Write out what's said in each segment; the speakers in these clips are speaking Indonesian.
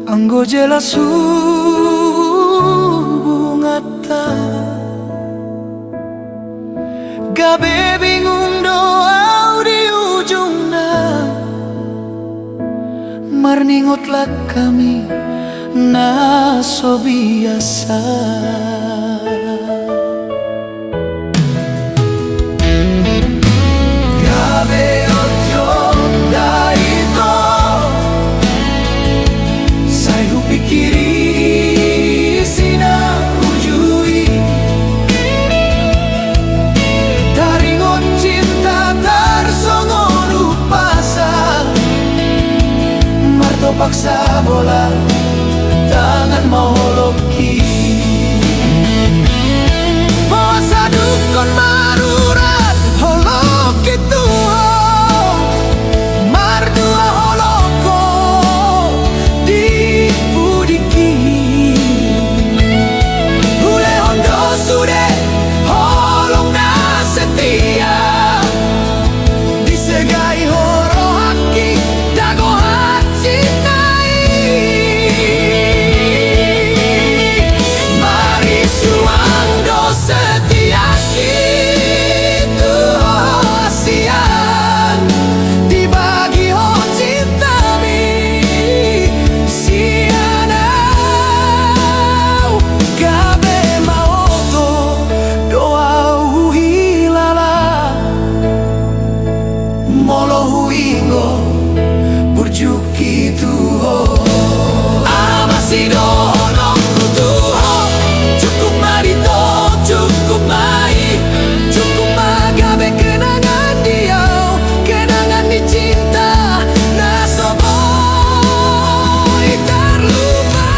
anggo jelas hubungata. Gabe bingung doa di ujungna, marningotlah kami na so biasa. Gabe otyo daito sayu pikiri sina ujui, taringot cinta tarsongon upasa, marto paksa bola tangan mau loki. Puasa dukun marurat holok itu mardua holoko di budiki. Ule hondo sude holong na setia, disegai horo haki dago haci nai. Mari suando setia itu asian, dibagi ho cinta mi sianau. Gabe maoto doa uhilala, molo huingo burjuki tuho. Amasido no kutuho, cukup marito cukup mai, cukup magabe kenangan dia, kenangan dicinta nasoboy terlupa.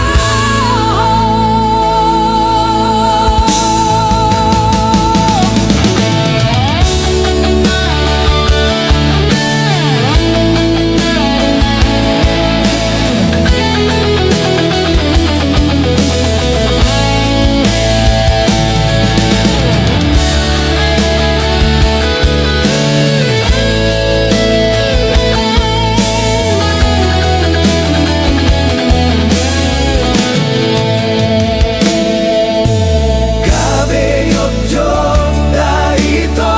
Gabe yojo daito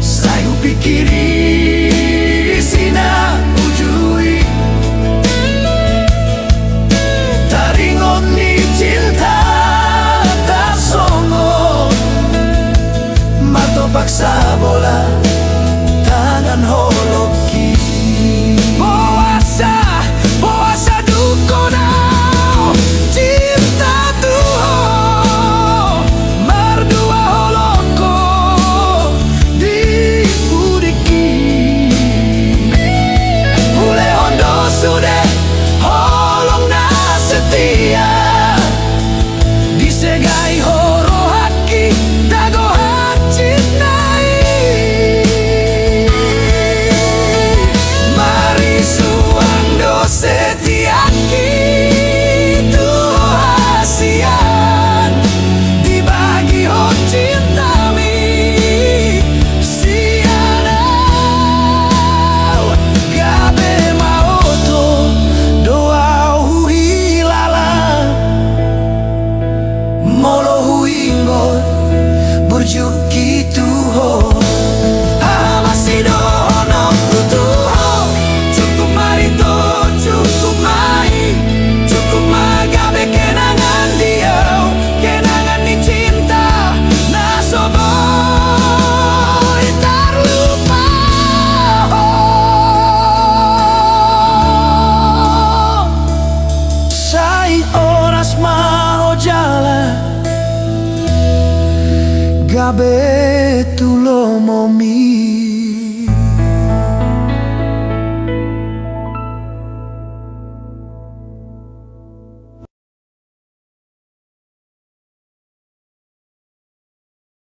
sayu pikiri sina ujui, taringon ni cinta tak songo, mato paksa bola tangan holoki. Puasa dukonau cinta tuho mardua holoko di budiki. Ule hondo sude holong na setia, disegai horo haki dago haci nai. Mari suando setia itu asian, dibagi ho cinta mi sianau. Gabe maoto doa uhilala, molo huingot burjuki tuho. Amasido no kutuho, cukup marito cukup mai, cukup magabe kenangan dia, kenangan dicinta nasoboy terlupa. Sai oras mau jalan, gabe tu lo momi.